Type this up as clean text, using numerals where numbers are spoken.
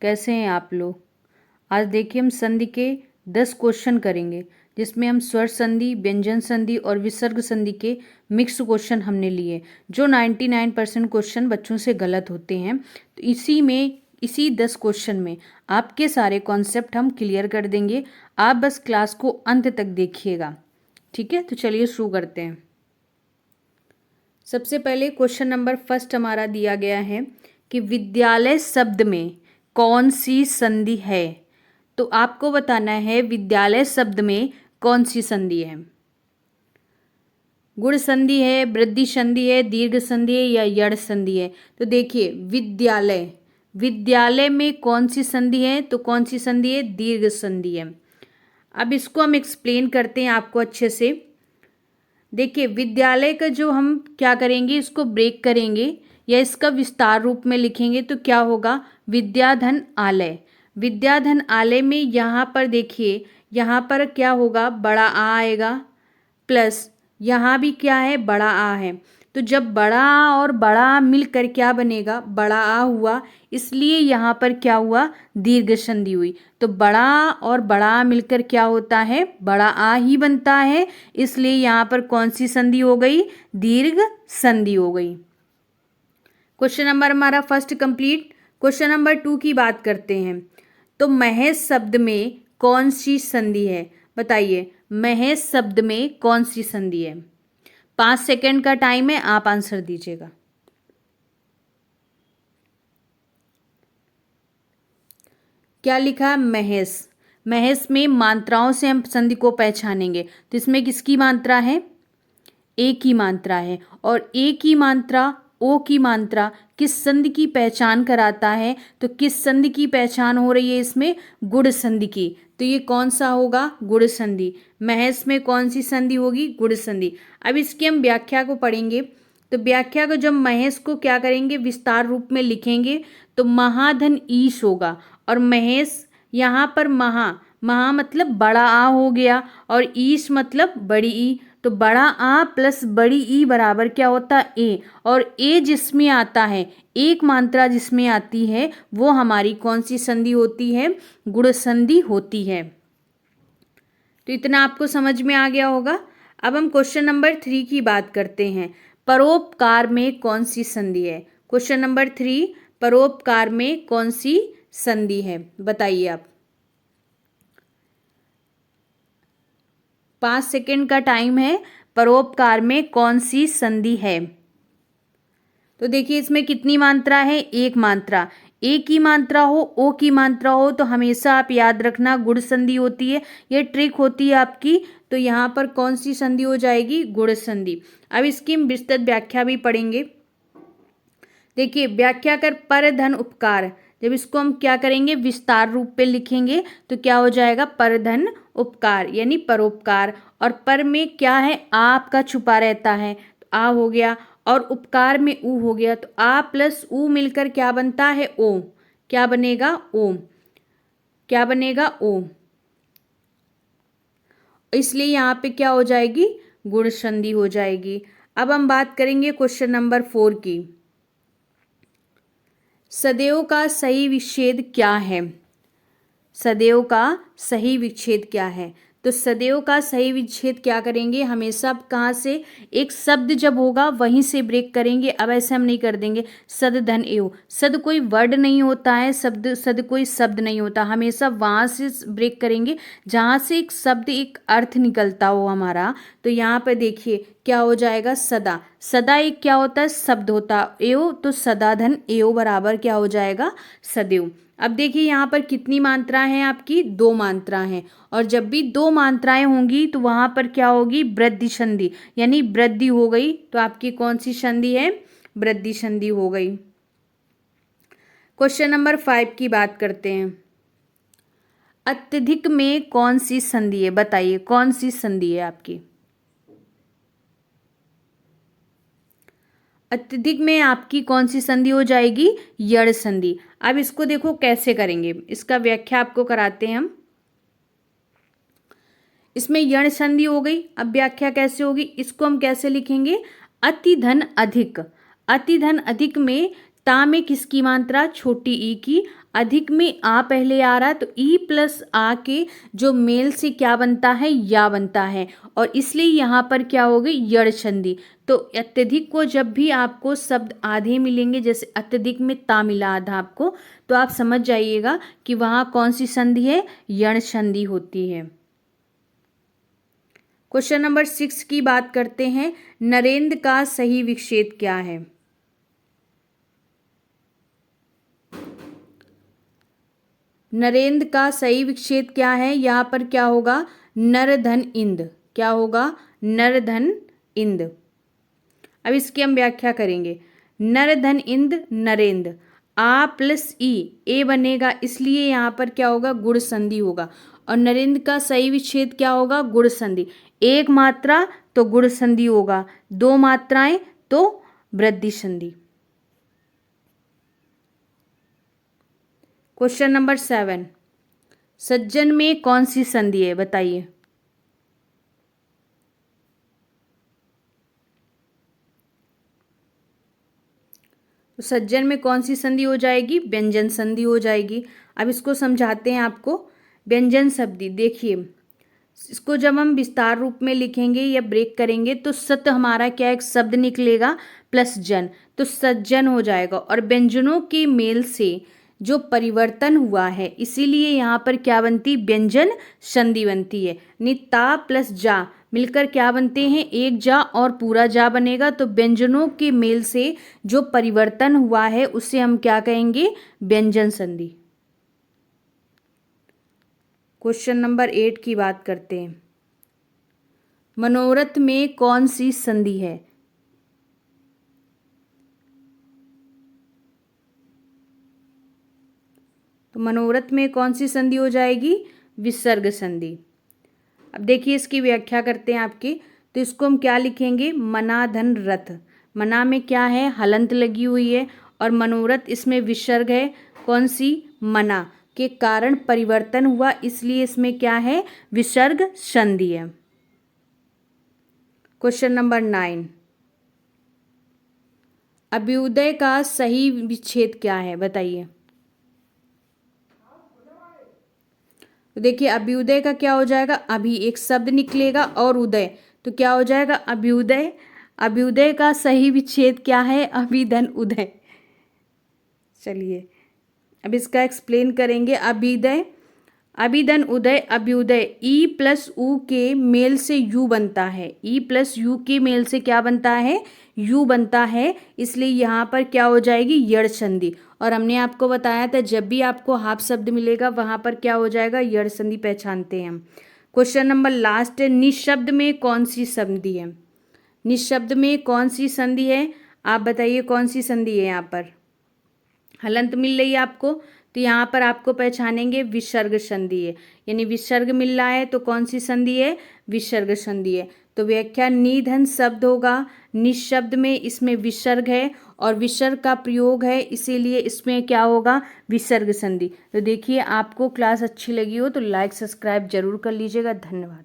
कैसे हैं आप लोग। आज देखिए हम संधि के 10 क्वेश्चन करेंगे, जिसमें हम स्वर संधि, व्यंजन संधि और विसर्ग संधि के मिक्स क्वेश्चन हमने लिए, जो 99% क्वेश्चन बच्चों से गलत होते हैं। तो इसी 10 क्वेश्चन में आपके सारे कॉन्सेप्ट हम क्लियर कर देंगे। आप बस क्लास को अंत तक देखिएगा, ठीक है। तो चलिए शुरू करते हैं। सबसे पहले क्वेश्चन नंबर फर्स्ट हमारा दिया गया है कि विद्यालय शब्द में कौन सी संधि है। तो आपको बताना है विद्यालय शब्द में कौन सी संधि है। गुण संधि है, वृद्धि संधि है, दीर्घ संधि है या यड़ संधि है। तो देखिए विद्यालय में कौन सी संधि है, तो कौन सी संधि है, दीर्घ संधि है। अब इसको हम एक्सप्लेन करते हैं आपको अच्छे से। देखिए विद्यालय का जो हम क्या करेंगे, इसको ब्रेक करेंगे या इसका विस्तार रूप में लिखेंगे तो क्या होगा, विद्याधन आलय। विद्याधन आलय में यहाँ पर देखिए, यहाँ पर क्या होगा, बड़ा आ आएगा, प्लस यहाँ भी क्या है, बड़ा आ है। तो जब बड़ा आ और बड़ा आ मिलकर क्या बनेगा, बड़ा आ हुआ, इसलिए यहाँ पर क्या हुआ, दीर्घ संधि हुई। तो बड़ा आ और बड़ा आ मिलकर क्या होता है, बड़ा आ ही बनता है, इसलिए यहाँ पर कौन सी संधि हो गई, दीर्घ संधि हो गई। क्वेश्चन नंबर हमारा फर्स्ट कंप्लीट। क्वेश्चन नंबर 2 की बात करते हैं। तो महेश शब्द में कौन सी संधि है, बताइए महेश शब्द में कौन सी संधि है। 5 सेकेंड का टाइम है, आप आंसर दीजिएगा। क्या लिखा है, महेश। महेश में मात्राओं से हम संधि को पहचानेंगे। तो इसमें किसकी मात्रा है, ए की मात्रा है, और ए की मात्रा, ओ की मात्रा किस संधि की पहचान कराता है, तो किस संधि की पहचान हो रही है इसमें, गुण संधि की। तो ये कौन सा होगा, गुण संधि। महेश में कौन सी संधि होगी, गुण संधि। अब इसकी हम व्याख्या को पढ़ेंगे। तो व्याख्या को जब महेश को क्या करेंगे, विस्तार रूप में लिखेंगे तो महाधन ईश होगा। और महेश यहाँ पर महा मतलब बड़ा आ हो गया, और ईश मतलब बड़ी ई। तो बड़ा आ प्लस बड़ी ई बराबर क्या होता है, ए। और ए जिसमें आता है, एक मात्रा जिसमें आती है, वो हमारी कौन सी संधि होती है, गुण संधि होती है। तो इतना आपको समझ में आ गया होगा। अब हम क्वेश्चन नंबर 3 की बात करते हैं। परोपकार में कौन सी संधि है। क्वेश्चन नंबर 3, परोपकार में कौन सी संधि है, बताइए आप। 5 सेकेंड का टाइम है। परोपकार में कौन सी संधि है। तो देखिए इसमें कितनी मात्रा है, एक मात्रा। ए की मात्रा हो, ओ की मात्रा हो, तो हमेशा आप याद रखना गुण संधि होती है। ये ट्रिक होती है आपकी। तो यहाँ पर कौन सी संधि हो जाएगी, गुण संधि। अब इसकी हम विस्तृत व्याख्या भी पढ़ेंगे। देखिए व्याख्या कर पर धन उपकार, जब इसको हम क्या करेंगे, विस्तार रूप पे लिखेंगे तो क्या हो जाएगा, पर धन उपकार यानी परोपकार। और पर में क्या है, आपका छुपा रहता है, तो आ हो गया, और उपकार में ऊ हो गया। तो आ प्लस ऊ मिलकर क्या बनता है, ओ। क्या बनेगा, ओम। क्या बनेगा, ओम। इसलिए यहाँ पे क्या हो जाएगी, गुण संधि हो जाएगी। अब हम बात करेंगे क्वेश्चन नंबर 4 की। सदैव का सही विच्छेद क्या है। सदैव का सही विच्छेद क्या है। तो सदैव का सही विच्छेद क्या करेंगे, हमेशा कहाँ से, एक शब्द जब होगा वहीं से ब्रेक करेंगे। अब ऐसे हम नहीं कर देंगे सद धन एव। सद कोई वर्ड नहीं होता है, सद कोई शब्द नहीं होता, हमेशा वहाँ से ब्रेक करेंगे जहाँ से एक शब्द, एक अर्थ निकलता हो हमारा। तो यहाँ पर देखिए क्या हो जाएगा, सदा। सदा एक क्या होता है, शब्द होता, एव तो सदा धन एव बराबर क्या हो जाएगा, सदैव। अब देखिए यहाँ पर कितनी मात्राएं हैं आपकी, 2 मात्राएं हैं। और जब भी 2 मात्राएं होंगी तो वहां पर क्या होगी, वृद्धि संधि यानी वृद्धि हो गई। तो आपकी कौन सी संधि है, वृद्धि संधि हो गई। क्वेश्चन नंबर 5 की बात करते हैं। अत्यधिक में कौन सी संधि है, बताइए कौन सी संधि है आपकी। अत्यधिक में आपकी कौन सी संधि हो जाएगी, यड़ संधि। अब इसको देखो कैसे करेंगे, इसका व्याख्या आपको कराते हैं हम। इसमें यण संधि हो गई, अब व्याख्या कैसे होगी, इसको हम कैसे लिखेंगे, अति धन अधिक। अति धन अधिक में ता में किसकी मात्रा, छोटी ई की। अधिक में आ पहले आ रहा है तो ई प्लस आ के जो मेल से क्या बनता है, या बनता है, और इसलिए यहाँ पर क्या हो गई, यड़ संधि। तो अत्यधिक को जब भी आपको शब्द आधे मिलेंगे, जैसे अत्यधिक में ता मिला आधा आपको, तो आप समझ जाइएगा कि वहाँ कौन सी संधि है, यण संधि होती है। क्वेश्चन नंबर 6 की बात करते हैं। नरेंद्र का सही विच्छेद क्या है? नरेंद्र का सही विच्छेद क्या है? यहाँ पर क्या होगा, नर धन इंद। क्या होगा, नर धन इंद। अब इसकी हम व्याख्या करेंगे। नर धन इंद नरेंद्र, आ प्लस ई, ए बनेगा, इसलिए यहाँ पर क्या होगा, गुण संधि होगा। और नरेंद्र का सही विच्छेद क्या होगा, गुण संधि। एक मात्रा तो गुण संधि होगा, दो मात्राएं तो वृद्धि संधि। क्वेश्चन नंबर 7, सज्जन में कौन सी संधि है, बताइए। तो सज्जन में कौन सी संधि हो जाएगी, व्यंजन संधि हो जाएगी। अब इसको समझाते हैं आपको। व्यंजन संधि देखिए, इसको जब हम विस्तार रूप में लिखेंगे या ब्रेक करेंगे तो सत हमारा क्या, एक शब्द निकलेगा प्लस जन, तो सज्जन हो जाएगा। और व्यंजनों के मेल से जो परिवर्तन हुआ है, इसीलिए यहाँ पर क्या बनती, व्यंजन संधि बनती है। ता प्लस जा मिलकर क्या बनते हैं, एक जा और पूरा जा बनेगा। तो व्यंजनों के मेल से जो परिवर्तन हुआ है उसे हम क्या कहेंगे, व्यंजन संधि। क्वेश्चन नंबर 8 की बात करते हैं। मनोरथ में कौन सी संधि है? तो मनोरथ में कौन सी संधि हो जाएगी, विसर्ग संधि। अब देखिए इसकी व्याख्या करते हैं आपके। तो इसको हम क्या लिखेंगे, मना धन रथ। मना में क्या है, हलंत लगी हुई है, और मनोरथ इसमें विसर्ग है, कौन सी, मना के कारण परिवर्तन हुआ, इसलिए इसमें क्या है, विसर्ग संधि है। क्वेश्चन नंबर 9, अभ्युदय का सही विच्छेद क्या है, बताइए। तो देखिए अभ्युदय का क्या हो जाएगा, अभी एक शब्द निकलेगा और उदय, तो क्या हो जाएगा, अभ्युदय। अभ्युदय का सही विच्छेद क्या है, अभिधन उदय। चलिए अब इसका एक्सप्लेन करेंगे। अभिदय, अभिधन उदय, अभ्युदय ई प्लस उ के मेल से यू बनता है। ई प्लस यू के मेल से क्या बनता है, यू बनता है, इसलिए यहाँ पर क्या हो जाएगी, यड़ संधि। और हमने आपको बताया था जब भी आपको हाफ शब्द मिलेगा वहाँ पर क्या हो जाएगा, यड़ संधि पहचानते हैं हम। क्वेश्चन नंबर लास्ट है, निःशब्द में कौन सी संधि है? निःशब्द में कौन सी संधि है, आप बताइए कौन सी संधि है। यहाँ पर हलंत मिल रही है आपको, तो यहाँ पर आपको पहचानेंगे विसर्ग संधि है, यानी विसर्ग मिल रहा है तो कौन सी संधि है, विसर्ग संधि है। तो व्याख्या, निधन शब्द होगा, निशब्द में इसमें विसर्ग है और विसर्ग का प्रयोग है, इसीलिए इसमें क्या होगा, विसर्ग संधि। तो देखिए आपको क्लास अच्छी लगी हो तो लाइक सब्सक्राइब जरूर कर लीजिएगा। धन्यवाद।